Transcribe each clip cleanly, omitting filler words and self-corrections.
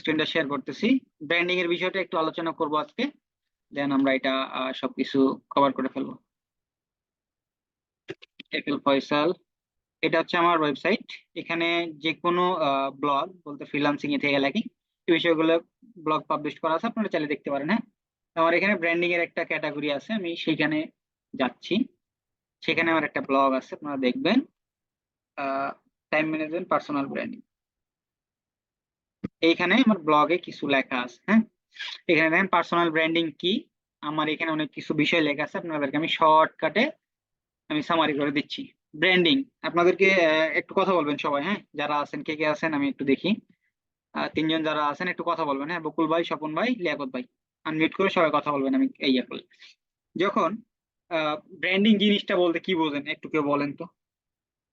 স্ক্রিনটা শেয়ার করতেছি। ব্র্যান্ডিং এর বিষয়টা একটু আলোচনা করব আজকে, দেন আমরা এটা সবকিছু কভার করে ফেলবো। একেল ফয়সাল, এটা হচ্ছে আমার ওয়েবসাইট। এখানে যে কোনো ব্লগ বলতে ফ্রিল্যান্সিং এ থেকে লাগি এই বিষয়গুলো ব্লগ পাবলিশ করা আছে, আপনারা চাইলে দেখতে পারেন। হ্যাঁ, আমার এখানে ব্র্যান্ডিং এর একটা ক্যাটাগরি আছে, আমি সেইখানে যাচ্ছি। সেখানে আমার একটা ব্লগ আছে, আপনারা দেখবেন টাইম ম্যানেজমেন্ট পার্সোনাল ব্র্যান্ডিং। এইখানে আমার ব্লগে কিছু লেখা আছে। হ্যাঁ, এখানে দেখেন পার্সোনাল ব্র্যান্ডিং কি, আমার এখানে অনেক কিছু বিষয় লেখা আছে, আপনাদেরকে আমি শর্টকাটে আমি সামারি করে দিচ্ছি। ব্র্যান্ডিং আপনাদেরকে একটু কথা বলবেন সবাই, হ্যাঁ যারা আছেন, কে কে আছেন আমি একটু দেখি। তিনজন যারা আছেন একটু কথা বলবেন, হ্যাঁ বকুল ভাই, স্বপন ভাই, লিয়াকত ভাই, আনমিউট করে সবাই কথা বলবেন। আমি ইয়ে করলে যখন ব্র্যান্ডিং জিনিসটা বলতে কি বোঝেন একটু কেউ বলেন তো,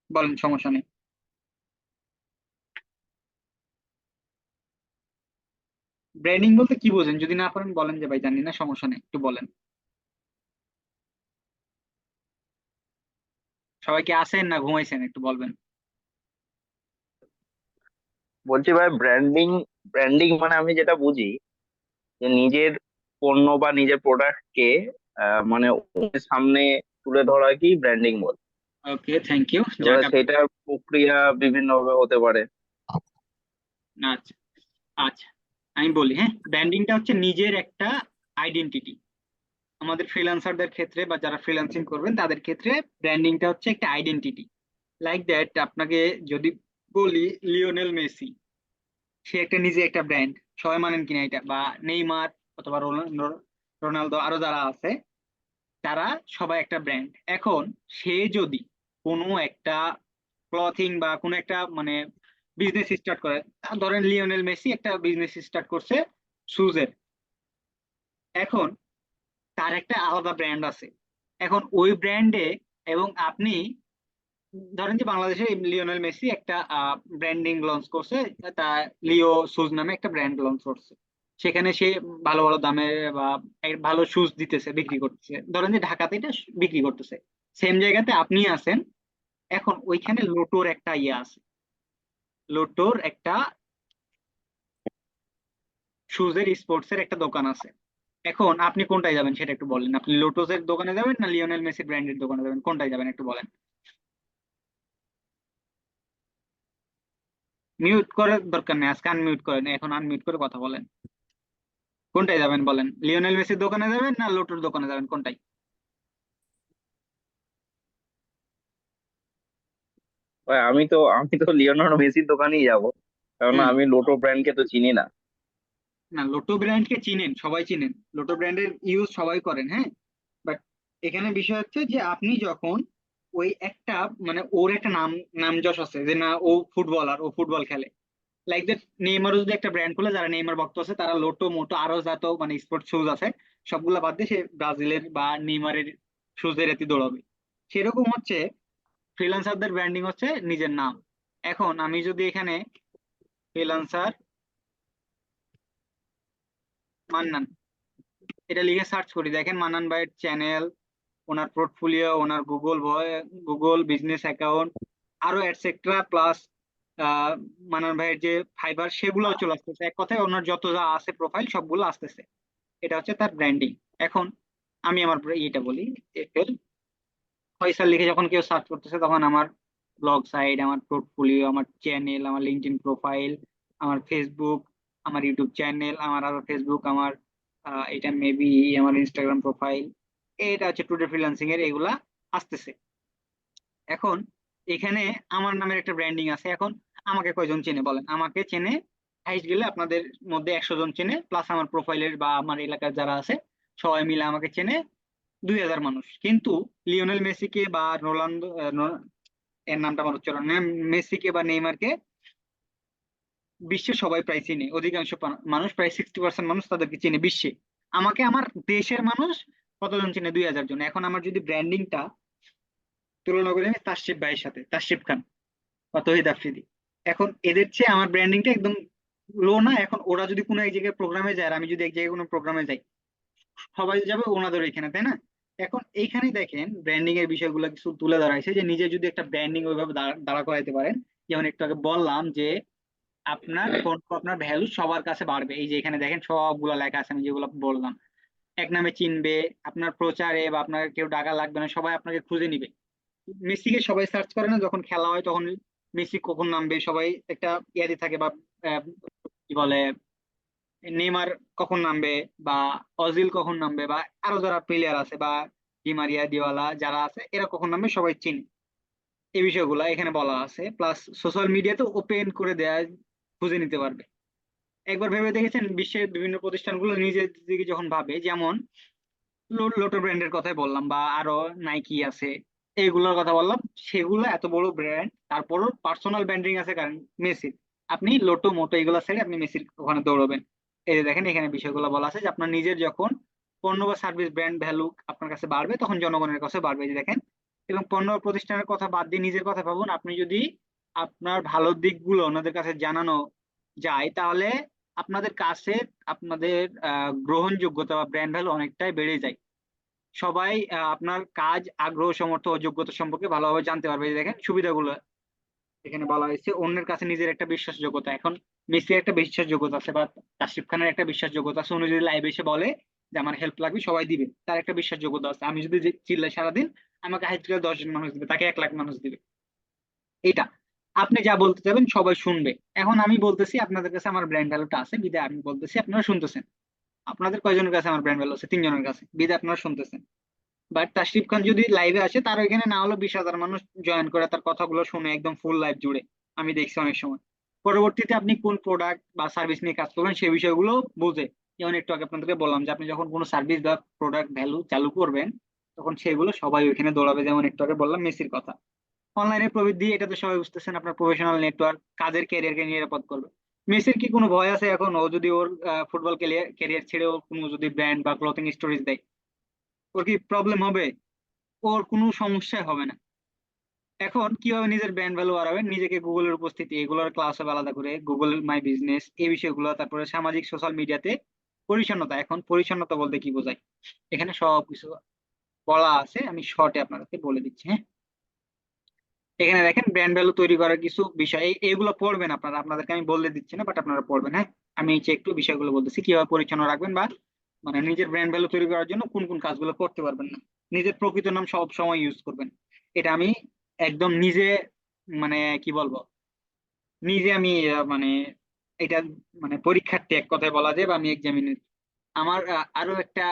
বলেন, সমস্যা নেই। ব্র্যান্ডিং বলতে কি বোঝেন, যদি না পারেন বলেন যে ভাই জানি না, সমস্যা নেই, একটু বলেন। সবাই কি আছেন না ঘুমাইছেন একটু বলবেন। বলছি ভাই, ব্র্যান্ডিং ব্র্যান্ডিং মানে আমি যেটা বুঝি যে নিজের পণ্য বা নিজের প্রোডাক্টকে মানে অন্যের সামনে তুলে ধরা কি ব্র্যান্ডিং বলে। ওকে, থ্যাংক ইউ। যাক এবারে সেটার প্রক্রিয়া বিভিন্ন ভাবে হতে পারে। আচ্ছা আচ্ছা, আমি বলি। হ্যাঁ, ব্র্যান্ডিংটা হচ্ছে নিজের একটা আইডেন্টিটি। আমাদের ফ্রিল্যান্সারদের ক্ষেত্রে বা যারা ফ্রিল্যান্সিং করবেন তাদের ক্ষেত্রে ব্র্যান্ডিংটা হচ্ছে একটা আইডেন্টিটি। লাইক দ্যাট, আপনাকে যদি বলি লিওনেল মেসি, সে একটা নিজে একটা ব্র্যান্ড। সবাই মানেন কিনা এটা, বা নেইমার অথবা রোনালদো, আরো যারা আছে তারা সবাই একটা ব্র্যান্ড। এখন সে যদি কোনো একটা ক্লথিং বা কোনো একটা মানে বিজনেস স্টার্ট করে, ধরেন লিওনেল মেসি একটা বিজনেস স্টার্ট করছে শুজের, এখন তার একটা আলাদা ব্র্যান্ড আছে। এখন ওই ব্র্যান্ডে, এবং আপনি ধরেন যে বাংলাদেশে লিওনেল মেসি একটা ব্র্যান্ডিং লঞ্চ করছে, তা লিও শুজ নামে একটা ব্র্যান্ড লঞ্চ করছে। সেখানে সে ভালো ভালো দামে বা ভালো শুজ দিতেছে, বিক্রি করতেছে, ধরেন যে ঢাকাতে এটা বিক্রি করতেছে। সেম জায়গাতে আপনি আছেন, এখন ওইখানে লোটোর একটা ইয়ে আছে, লোটোর একটা শুজের স্পোর্টস এর একটা দোকান আছে। এখন আপনি কোনটায় যাবেন সেটা একটু বলেন, আপনি লোটোসের দোকানে যাবেন না লিওনেল মেসি ব্র্যান্ডের দোকানে যাবেন, কোনটায় যাবেন একটু বলেন। মিউট করার দরকার নেই, আজকে আনমিউট করেন, এখন আনমিউট করে কথা বলেন। কোনটায় যাবেন বলেন, লিওনেল মেসির দোকানে যাবেন না লোটোর দোকানে যাবেন, কোনটায়? ভাই, আমি তো লিওনার্ডো মেসির দোকানেই যাব, কারণ হুম, আমি লোটো ব্র্যান্ডকে তো চিনি না। না লোটো ব্র্যান্ডকে চিনেন, সবাই চিনেন, লোটো ব্র্যান্ডের ইউজ সবাই করেন। হ্যাঁ, এখানে বিষয় হচ্ছে যে আপনি যখন ওই একটা মানে ওর একটা নাম যশ আছে যে না ও ফুটবলার, ও ফুটবল খেলে। লাইক দ্যাট, নেইমারও যদি একটা ব্র্যান্ড খুলে, যারা নেইমার ভক্ত আছে তারা লোটো মোটো আরো যত মানে স্পোর্টস শুজ আছে সবগুলা বাদ দিয়ে সে ব্রাজিলের বা নেইমারের শুজের এতে দৌড়াবে। সেরকম হচ্ছে ফ্রিল্যান্সারদের ব্র্যান্ডিং হচ্ছে নিজের নাম। এখন আমি যদি এখানে ফ্রিল্যান্সার মান্নান এটা লিখে সার্চ করি, দেখেন মান্নান ভাইয়ের চ্যানেল, ওনার পোর্টফোলিও, ওনার গুগল বিজনেস অ্যাকাউন্ট, আরো এটসেট্রা প্লাস মান্নান ভাইয়ের যে ফাইবার সেগুলোও চলে আসতেছে। এক কথায় ওনার যত যা আছে প্রোফাইল সবগুলো আসতেছে। এটা হচ্ছে তার ব্র্যান্ডিং। এখন আমি আমার ইয়েটা বলি, এফএল ফয়সাল লিখে যখন কেউ সার্চ করতেছে তখন আমার ব্লগ সাইট, আমার পোর্টফোলিও, আমার চ্যানেল, আমার লিঙ্কডইন প্রোফাইল, আমার ফেসবুক, আমার ইউটিউব চ্যানেল, আমার আরো ফেসবুক, আমার এটা মেবি আমার ইনস্টাগ্রাম প্রোফাইল, এটা হচ্ছে টুডে ফ্রিল্যান্সিং এর, এগুলা আসতেছে। এখন এখানে আমার নামের একটা ব্র্যান্ডিং আছে। এখন আমাকে কয়জন চেনে বলেন, আমাকে চেনে হাইস্ট গেলে আপনাদের মধ্যে 100 জন চেনে, প্লাস আমার প্রোফাইলের বা আমার এলাকার যারা আছে সবাই মিলে আমাকে চেনে 2000 মানুষ। কিন্তু লিওনেল মেসিকে বা রোনালদো এর নামটা আমার উচ্চারণ নেই, মেসিকে বা নেইমারকে বিশ্বে সবাই প্রায় চিনে, অধিকাংশ মানুষ, প্রায় 60% মানুষ তাদেরকে চিনে বিশ্বে। আমাকে আমার দেশের মানুষ কতজন চিনে, 2000 জন। এখন আমার যদি ব্র্যান্ডিংটা তুলনা করি আমি তাসরিফ ভাইয়ের সাথে, তাসরিফ খান বা তহিদ আফ্রিদি, এখন এদের চেয়ে আমার ব্র্যান্ডিংটা একদম লো না? এখন ওরা যদি কোনো এক জায়গায় প্রোগ্রামে যায় আর আমি যদি এক জায়গায় কোনো প্রোগ্রামে যাই, সবাই যাবে ওনাদের এখানে, তাই না? এখন এইখানেই দেখেন ব্র্যান্ডিং এর বিষয়গুলো কিছু তুলে ধরাইছে, যে নিজে যদি একটা ব্র্যান্ডিং ওইভাবে দাঁড়া দাঁড়া করাইতে পারেন। যেমন একটু আগে বললাম যে আপনার পণ্য, আপনার ভ্যালু সবার কাছে বাড়বে। এই যে এখানে দেখেন সবগুলা লেখা আছে আমি যেগুলো বললাম, এক নামে চিনবে, আপনার প্রচারে বা আপনার কেউ টাকা লাগবে না, সবাই আপনাকে খুঁজে নিবে। মেসিকে সবাই সার্চ করে না যখন খেলা হয়, তখন মেসি কখন নামবে সবাই একটা ইয়াদি থাকে, বা কি বলে, নেইমার কখন নামবে, বা অজিল কখন নামবে, বা আরো যারা প্লেয়ার আছে, বা ডি মারিয়া, দিওয়ালা যারা আছে, এরা কখন নামবে সবাই চিনে। এই বিষয়গুলো এখানে বলা আছে, প্লাস সোশ্যাল মিডিয়াতে ওপেন করে দেয়া, খুঁজে নিতে পারবে। একবার ভেবে দেখেছেন বিশ্বের বিভিন্ন প্রতিষ্ঠানগুলো নিজের দিকে যখন ভাবে, যেমন লোটো ব্র্যান্ডের কথাই বললাম, বা আরো নাইকি আছে, এইগুলোর কথা বললাম, সেগুলো এত বড় ব্র্যান্ড, তারপরও পার্সোনাল ব্র্যান্ডিং আছে কারণ মেসির। আপনি লোটো মোটো এগুলো ছেড়ে আপনি মেসির ওখানে দৌড়বেন। এই যে দেখেন এখানে বিষয়গুলো বলা আছে যে আপনার নিজের যখন পণ্য বা সার্ভিস ব্র্যান্ড ভ্যালু আপনার কাছে বাড়বে, তখন জনগণের কাছে বাড়বে। এই যে দেখেন, এবং পণ্য বা প্রতিষ্ঠানের কথা বাদ দিয়ে নিজের কথা ভাবুন, আপনি যদি আপনার ভালো দিকগুলো ওনাদের কাছে জানানো যায়, তাহলে আপনাদের কাছে আপনাদের গ্রহণযোগ্যতা বা ব্র্যান্ড ভ্যালু অনেকটাই বেড়ে যায়। সবাই আপনার কাজ, আগ্রহ, সামর্থ্য ও যোগ্যতা সম্পর্কে ভালোভাবে জানতে পারবে। এই যে দেখেন সুবিধাগুলো এখানে বলা হয়েছে, অন্যের কাছে নিজের একটা বিশ্বাসযোগ্যতা। এখন মেসির একটা বিশ্বাসযোগ্যতা আছে, বা তাসরিফ খানের একটা বিশ্বাসযোগ্যতা আছে, উনি যদি লাইভে এসে বলে যে আমার হেল্প লাগবে, সবাই দিবে, তার একটা বিশ্বাসযোগ্যতা আছে। আমি যদি চিল্লাই সারাদিন, আমাকে হাইট করে 10 জন মানুষ দিবে, তাকে 1 লাখ মানুষ দিবে। এটা আপনি যা বলতে চাবেন সবাই শুনবে। এখন আমি বলতেছি আপনাদের কাছে আমার ব্র্যান্ড ভ্যালুটা আছে, বিদায় আমি বলতেছি, আপনারা শুনতেছেন। আপনাদের কয়জনের কাছে আমার ব্র্যান্ড ভ্যালু আছে? 3 জনের কাছে, বিদায় আপনারা শুনতেছেন। বাট তাশরিফ খান যদি লাইভে আসে, তার ওইখানে না হলো 20,000 মানুষ জয়েন করে তার কথাগুলো শুনে একদম ফুল লাইভ জুড়ে। আমি দেখছি অনেক সময়। পরবর্তীতে আপনি কোন প্রোডাক্ট বা সার্ভিস নিয়ে কাজ করবেন সেই বিষয়গুলো বুঝে, যেমন একটু আগে আপনাদেরকে বললাম যে আপনি যখন কোনো সার্ভিস বা প্রোডাক্ট ভ্যালু চালু করবেন, তখন সেগুলো সবাই ওইখানে দৌড়াবে। যেমন একটু আগে বললাম মেসির কথা। অনলাইনে প্রবৃদ্ধি, এটা তো সবাই বুঝতেছেন, আপনার প্রফেশনাল নেটওয়ার্ক কাজের ক্যারিয়ারকে নিরাপদ করবে। মেসির কি কোনো ভয় আছে এখন? ও যদি ওর ফুটবল ক্যারিয়ার ছেড়ে ও কোনো যদি ব্র্যান্ড বা ক্লথিং স্টোরিজ দেয়, ওর কি প্রবলেম হবে? ওর কোনো সমস্যাই হবে না। এখন কিভাবে নিজের ব্র্যান্ড ভ্যালু বাড়াবেন? নিজেকে গুগলের উপস্থিতি, এগুলোর ক্লাস হবে আলাদা করে, গুগল মাই বিজনেস, এই বিষয়গুলো, তারপরে সামাজিক সোশ্যাল মিডিয়াতে পরিচ্ছন্নতা। এখন পরিচ্ছন্নতা বলতে কি বোঝায় এখানে সবকিছু বলা আছে, আমি শর্টে আপনাদেরকে বলে দিচ্ছি। হ্যাঁ, এখানে দেখেন ব্র্যান্ড ভ্যালু তৈরি করার কিছু বিষয়, এইগুলো পড়বেন আপনারা, আপনাদেরকে আমি বলে দিচ্ছি না, বাট আপনারা পড়বেন। হ্যাঁ, আমি এই যে একটু বিষয়গুলো বলতেছি কিভাবে পরিচ্ছন্ন রাখবেন, বা মানে নিজের ব্র্যান্ড ভ্যালু তৈরি করার জন্য কোন কোন কাজগুলো করতে পারবেন না। নিজের প্রকৃত নাম সব সময় ইউজ করবেন। এটা আমি একদম নিজে, মানে কি বলবো, নিজে আমি মানে এটা মানে পরীক্ষার্থী এক কথায় বলা যায়, বা আমি এক্সামিনের। আমার আরো একটা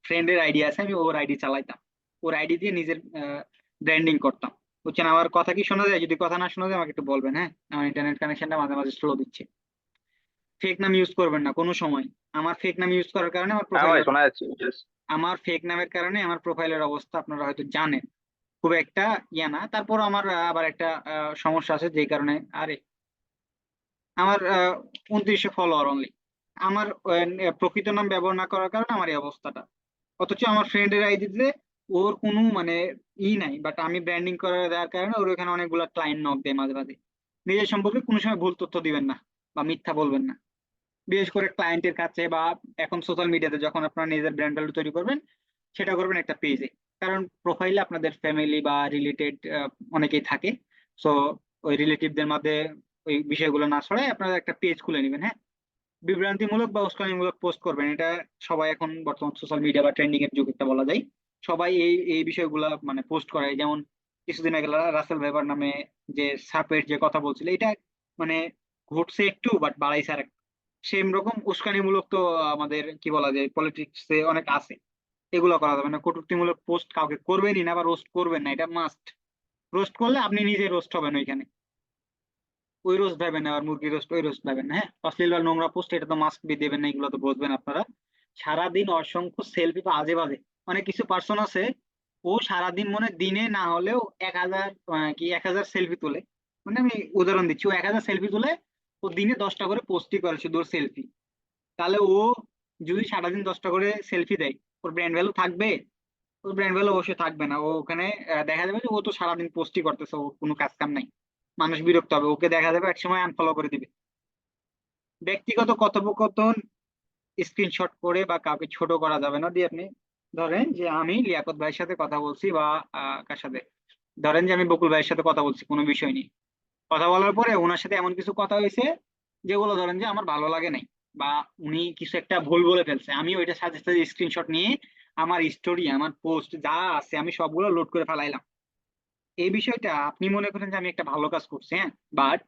ফ্রেন্ডের আইডি আছে, আমি ওর আইডি চালাইতাম, ওর আইডি দিয়ে নিজের ব্র্যান্ডিং করতাম। বুঝছেন? আমার কথা কি শোনা যায়? যদি কথা না শোনা যায় আমাকে একটু বলবেন। হ্যাঁ, আমার ইন্টারনেট কানেকশনটা মাঝে মাঝে স্লো দিচ্ছে। ফেক নাম ইউজ করবেন না কোনো সময়। আমার ফেক নাম ইউজ করার কারণে আমার হ্যাঁ ভাই, প্রোফাইলের, শোনা যাচ্ছে just। আমার ফেক নামের কারণে আমার প্রোফাইলের অবস্থা আপনারা হয়তো জানেন, খুব একটা ইয়া না। তারপর আমার আবার একটা সমস্যা আছে, যেই কারণে আরে আমার 2900 ফলোয়ার অনলি। আমার প্রকৃত নাম ব্যবহার না করার কারণে আমার এই অবস্থাটা। অথচ আমার ফ্রেন্ডের আইডিতে ওর কোনো মানে নাই, বাট আমি ব্র্যান্ডিং করে দেওয়ার কারণে ওর ওখানে অনেকগুলা ক্লায়েন্ট নক দেয় মাঝে মাঝে। নিজের সম্পর্কে কোনো সময় ভুল তথ্য দিবেন না বা মিথ্যা বলবেন না, বিশেষ করে ক্লায়েন্টের কাছে। বা এখন সোশ্যাল মিডিয়াতে যখন আপনারা নিজের ব্র্যান্ড ভ্যালু তৈরি করবেন, সেটা করবেন একটা পেজে। কারণ প্রোফাইলে আপনাদের ফ্যামিলি বা রিলেটেড অনেকেই থাকে। সো ওই রিলেটিভদের মধ্যে ওই বিষয়গুলো না ছড়ায় আপনারা একটা পেজ খুলে নেবেন। হ্যাঁ, বিভ্রান্তিমূলক বা উস্কানিমূলক পোস্ট করবেন, এটা সবাই এখন বর্তমান সোশ্যাল মিডিয়া বা ট্রেন্ডিং এর যুগ একটা বলা যায়, সবাই এই এই বিষয়গুলা মানে পোস্ট করে। যেমন কিছুদিন আগে রাসেল ভাইপার নামে যে সাপের যে কথা বলছিল, এটা মানে ঘটছে একটু, বাট বাড়াইছে আর একটু। সেম রকম উস্কানিমূলক তো আমাদের কি বলা যায় পলিটিক্স এ অনেক আছে, এগুলো করা যাবে না। কটূক্তিমূলক পোস্ট কাউকে করবেনই না, বা রোস্ট করবেন না, এটা মাস্ট। রোস্ট করলে আপনি নিজে রোস্ট হবেন ওইখানে। ওই রোস্ট ভাবেন না, আর মুরগি রোস্ট ওই রোস্ট ভাবেন না। হ্যাঁ, অশ্লীল বা নোংরা পোস্ট এটা তো মাস্ট বি দেবেন না, এগুলো তো বুঝবেন আপনারা। সারাদিন অসংখ্য সেলফি বা আজে বাজে, অনেক কিছু পার্সন আছে, ও সারাদিন মনে দিনে না হলেও 1,000 1,000 সেলফি তোলে। মানে আমি উদাহরণ দিচ্ছি, ও 1,000 সেলফি তুলে, ও দিনে 10টা করে পোস্টই করে শুধু ওর সেলফি। তাহলে ও যদি সারাদিন 10টা করে সেলফি দেয়, ওর ব্র্যান্ড ভ্যালু থাকবে? ওর ব্র্যান্ড ভ্যালু অবশ্যই থাকবে না। ও ওখানে দেখা যাবে যে ও তো সারাদিন পোস্টই করতেছে, ও কোনো কাজ কাম নাই। মানুষ বিরক্ত হবে, ওকে দেখা যাবে একসময় আনফলো করে দিবে। ব্যক্তিগত কথোপকথন স্ক্রিনশট করে বা কাউকে ছোট করা যাবে না দিয়ে। আপনি ধরেন যে আমি লিয়াকত ভাইয়ের সাথে কথা বলছি, বা কার সাথে, ধরেন যে আমি বকুল ভাইয়ের সাথে কথা বলছি কোনো বিষয় নিয়ে, কথা বলার পরে ওনার সাথে এমন কিছু কথা হয়েছে যেগুলো ধরেন যে আমার ভালো লাগে নাই, বা উনি কিছু একটা ভুল বলে ফেলছে, আমি ওইটা সাথে সাথে স্ক্রিনশট নিয়ে আমার স্টোরি, আমার পোস্ট যা আছে আমি সবগুলো লোড করে ফেলাইলাম। এই বিষয়টা আপনি মনে করেন যে আমি একটা ভালো কাজ করছি, হ্যাঁ, বাট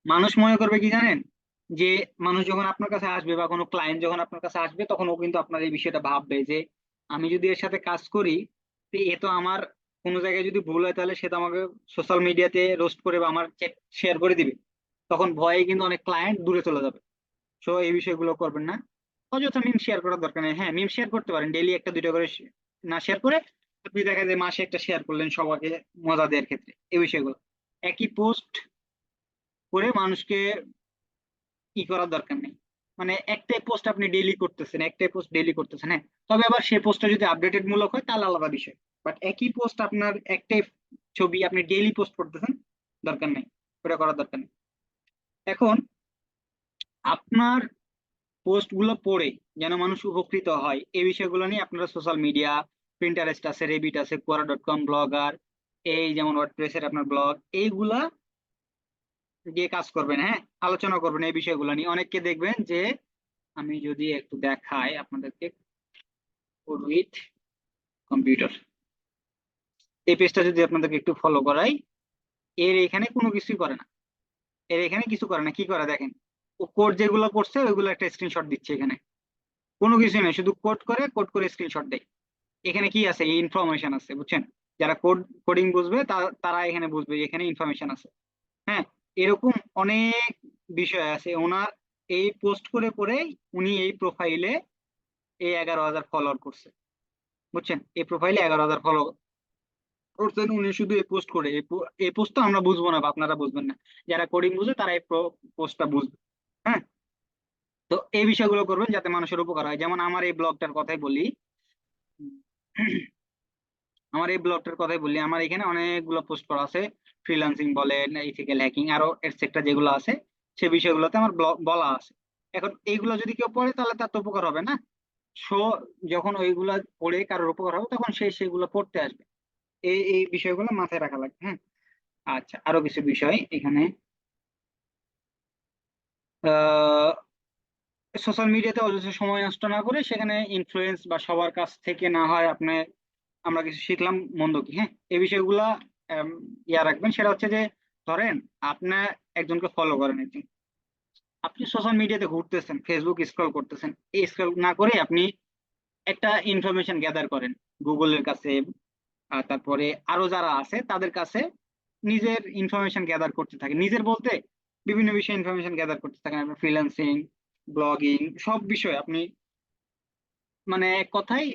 মানুষ মনে করবে কি জানেন, যে মানুষ যখন আপনার কাছে আসবে বা কোনো ক্লায়েন্ট যখন আপনার কাছে আসবে, তখন ও কিন্তু আপনার এই বিষয়টা ভাববে যে আমি যদি এর সাথে কাজ করি, তো এ তো আমার কোনো জায়গায় যদি ভুল হয় তাহলে সে তো আমাকে সোশ্যাল মিডিয়াতে রোস্ট করে বা আমার শেয়ার করে দিবে। তখন ভয়ে কিন্তু অনেক ক্লায়েন্ট দূরে চলে যাবে। সো এই বিষয়গুলো করবেন না। অযথা মিম শেয়ার করার দরকার নেই। হ্যাঁ, মিম শেয়ার করতে পারেন ডেইলি একটা দুইটা করে, না শেয়ার করে আপনি দেখা যায় মাসে একটা শেয়ার করলেন সবাইকে মজা দেওয়ার ক্ষেত্রে, এই বিষয়গুলো। একই পোস্ট করে মানুষকে ই করার দরকার নেই। মানে একটাই পোস্ট আপনি ডেইলি করতেছেন, একটাই পোস্ট ডেইলি করতেছেন, হ্যাঁ, তবে আবার সেই পোস্টটা যদি আপডেটেড মূলক হয় তাহলে আলাদা বিষয়। বাট একই পোস্ট আপনার একটাই ছবি আপনি ডেইলি পোস্ট করতেছেন, দরকার নেই, ওটা করার দরকার নেই। এখন আপনার পোস্ট গুলো পড়ে যেন মানুষ উপকৃত হয়, এই বিষয়গুলো নিয়ে আপনারা সোশ্যাল মিডিয়া, প্রিন্টারেস্ট আছে, রেবিট আছে, quora.com, ব্লগার, এই যেমন ওয়ার্ডপ্রেসের আপনার ব্লগ, এইগুলা দিয়ে কাজ করবেন, হ্যাঁ, আলোচনা করবেন এই বিষয়গুলো নিয়ে। অনেককে দেখবেন যে, আমি যদি একটু দেখাই আপনাদেরকে, কোড উইথ কম্পিউটার, এই পেজটা যদি আপনাদেরকে একটু ফলো করাই, এর এখানে কোনো কিছুই করে না, এর এখানে কিছু করে না, কি করে দেখেন, ও কোড যেগুলো করছে ওইগুলো একটা স্ক্রিনশট দিচ্ছে এখানে, কোনো কিছু নেই, শুধু কোড করে স্ক্রিনশট দেয়। এখানে কি আছে, ইনফরমেশন আছে, বুঝছেন? যারা কোডিং বুঝবে তারা এখানে বুঝবে যে এখানে ইনফরমেশন আছে। হ্যাঁ, এরকম অনেক বিষয় আছে ওনার। এই পোস্ট করে করে উনি এই প্রোফাইলে এই 11,000 ফলোয়ার করছে, বুঝছেন? এই প্রোফাইলে 11,000 ফলো করছেন উনি শুধু এই পোস্ট করে। এই পোস্ট তো আমরা বুঝবো না বা আপনারা বুঝবেন না, যারা কোডিং বুঝে তারা এই পোস্টটা বুঝবে। হ্যাঁ, তো এই বিষয়গুলো করবেন যাতে মানুষের উপকার হয়। যেমন আমার এই ব্লগটার কথাই বলি, আমার এখানে অনেকগুলো পোস্ট করা আছে, ফ্রিল্যান্সিং বলেন, ইথিক্যাল হ্যাকিং, আরো এটসেট্রা যেগুলো আছে, সে বিষয়গুলোতে আমার ব্লগ বলা আছে। এখন এইগুলো যদি কেউ পড়ে তাহলে তার তো উপকার হবে না। সো যখন ওইগুলা পড়ে কারোর উপকার হবে তখন সে সেগুলো পড়তে আসবে। এই বিষয়গুলো মাথায় রাখা লাগবে, হ্যাঁ। আচ্ছা, আরো কিছু বিষয় এখানে, আহ সোশ্যাল মিডিয়াতে অযথা সময় নষ্ট না করে সেখানে ইনফ্লুয়েন্স বা সবার কাছ থেকে না হয় আপনি, আমরা কিছু শিখলাম মন্দ কি, হ্যাঁ, এই বিষয়গুলা আম, ইয়া রাখবেন। সেটা হচ্ছে যে, ধরেন আপনার একজনকে ফলো করেন একজন, আপনি সোশ্যাল মিডিয়াতে ঘুরতেছেন, ফেসবুক স্ক্রল করতেছেন, এই স্ক্রল না করে আপনি একটা ইনফরমেশন গ্যাদার করেন গুগলের কাছে, তারপরে আরো যারা আছে তাদের কাছে নিজের ইনফরমেশন গ্যাদার করতে থাকেন। নিজের বলতে বিভিন্ন বিষয়ে ইনফরমেশন গ্যাদার করতে থাকেন, আপনার ফ্রিল্যান্সিং, ব্লগিং, সব বিষয়ে আপনি, মানে এক কথায়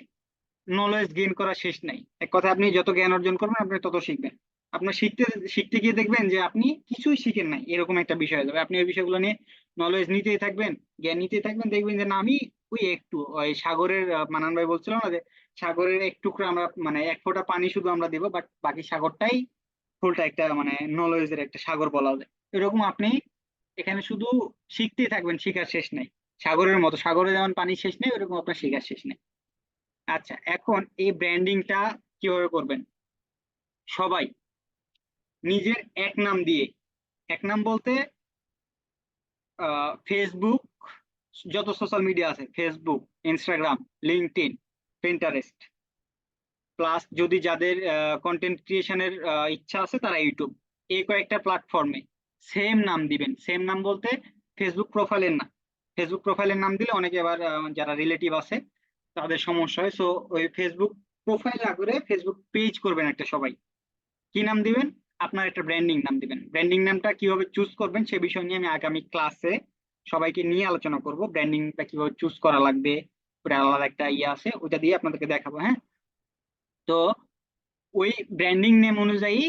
নলেজ গেইন করা শেষ নাই। এক কথায় আপনি যত জ্ঞান অর্জন করবেন আপনি তত শিখবেন। আপনার শিখতে শিখতে গিয়ে দেখবেন যে আপনি কিছুই শিখেন নাই, এরকম একটা বিষয় হয়ে যাবে। আপনি ওই বিষয়গুলো নিয়ে নলেজ নিতেই থাকবেন, জ্ঞান নিতেই থাকবেন, দেখবেন যে না আমি ওই একটু ওই সাগরের, মানান ভাই বলছিল না যে সাগরের এক টুকরা আমরা, মানে এক ফোঁটা পানি শুধু আমরা দিব, বাট বাকি সাগরটাই ফুলটা একটা মানে নলেজের একটা সাগর বলা যায়। এরকম আপনি এখানে শুধু শিখতেই থাকবেন, শিখার শেষ নাই। সাগরের মতো, সাগরে যেমন পানি শেষ নেই, ওরকম আপনার শিখার শেষ নেই। আচ্ছা, এখন এই ব্র্যান্ডিংটা কিভাবে করবেন? সবাই নিজের এক নাম দিয়ে, এক নাম বলতে ফেসবুক, যত সোশ্যাল মিডিয়া আছে, Facebook, Instagram, LinkedIn, Pinterest, plus যদি যাদের কন্টেন্ট ক্রিয়েশনের ইচ্ছা আছে তারা ইউটিউব, এই কয়েকটা প্ল্যাটফর্মে সেম নাম দিবেন। সেম নাম বলতে ফেসবুক প্রোফাইলের না, ফেসবুক প্রোফাইলের নাম দিলে অনেকে আবার যারা রিলেটিভ আছে তাদের সমস্যা হয়। সো ওই ফেসবুক প্রোফাইল না করে ফেসবুক পেজ করবেন একটা সবাই। কি নাম দিবেন? আপনার একটা ব্র্যান্ডিং নাম দিবেন। ব্র্যান্ডিং নামটা কিভাবে চুজ করবেন সে বিষয় নিয়ে আমি আগামী ক্লাসে সবাইকে নিয়ে আলোচনা করব। ব্র্যান্ডিংটা কিভাবে চুজ করা লাগবে, ওটা আলাদা একটা ইয়ে আছে, ওটা দিয়ে আপনাদেরকে দেখাবো, হ্যাঁ। তো ওই ব্র্যান্ডিং নেম অনুযায়ী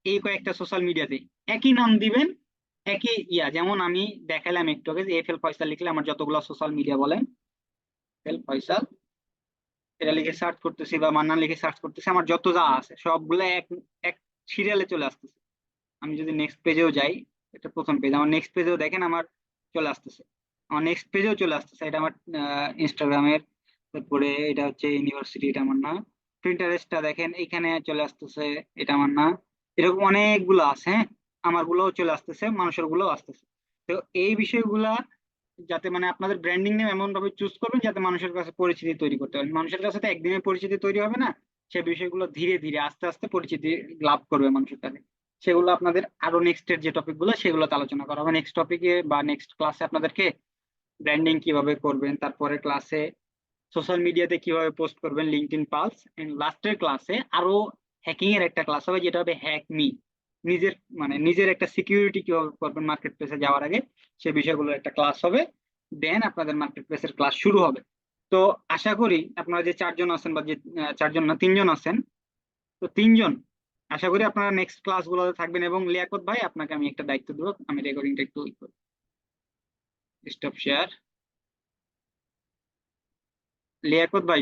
এই কয়েকটা সোশ্যাল মিডিয়াতে একই নাম দিবেন, একই ইয়া। যেমন আমি দেখালাম একটু আগে যে এফএল ফয়সাল লিখলে আমার যতগুলো সোশ্যাল মিডিয়া বলেন, এফএল ফয়সাল এটা লিখে সার্চ করতেছি বা মান্নান লিখে সার্চ করতেছি, আমার যত যা আছে সবগুলো এক এক সিরিয়ালে চলে আসতেছে। আমি যদি নেক্সট পেজেও যাই, এটা প্রথম পেজ, আমার নেক্সট পেজেও দেখেন আমার চলে আসতেছে, আমার নেক্সট পেজেও চলে আসতেছে, এটা আমার ইনস্টাগ্রামের। তারপরে এটা হচ্ছে ইউনিভার্সিটি, এটা আমার না। প্রিন্টারেস্টটা দেখেন এখানে চলে আসতেছে, এটা আমার না। এরকম অনেকগুলো আছে, হ্যাঁ, আমার গুলোও চলে আসতেছে, মানুষের গুলোও আসতেছে। তো এই বিষয়গুলা যাতে মানে আপনাদের ব্র্যান্ডিং নেম এমন ভাবে চুজ করবেন যাতে মানুষের কাছে পরিচিতি তৈরি করতে পারেন। মানুষের কাছে তো একদিনে পরিচিতি তৈরি হবে না, সে বিষয়গুলো ধীরে ধীরে আস্তে আস্তে পরিচিতি লাভ করবে মানুষের কাছে। সেগুলো আপনাদের আরো নেক্সটের যে টপিক গুলো সেগুলোতে আলোচনা করা হবে নেক্সট টপিকে বা নেক্সট ক্লাসে। আপনাদেরকে ব্র্যান্ডিং কিভাবে করবেন, তারপরে ক্লাসে সোশ্যাল মিডিয়াতে কিভাবে পোস্ট করবেন, লিঙ্কডইন পালস, এন্ড লাস্টের ক্লাসে আরো হ্যাকিং এর একটা ক্লাস হবে যেটা হবে হ্যাক মি, নিজের মানে নিজের একটা সিকিউরিটি কিভাবে করবেন মার্কেট প্লেসে যাওয়ার আগে, সে বিষয়গুলো একটা ক্লাস হবে। দেন আপনাদের মার্কেট প্লেসের ক্লাস শুরু হবে। তো আশা করি আপনারা যে 4 জন আছেন বা যে 4 জন না 3 জন আছেন, তো 3 জন আশা করি আপনারা নেক্সট ক্লাস গুলোতে থাকবেন। এবং লিয়াকত ভাই আপনাকে আমি একটা দায়িত্ব দেবো, আমি রেকর্ডিংটা একটু স্টপ শেয়ার। লিয়াকত ভাই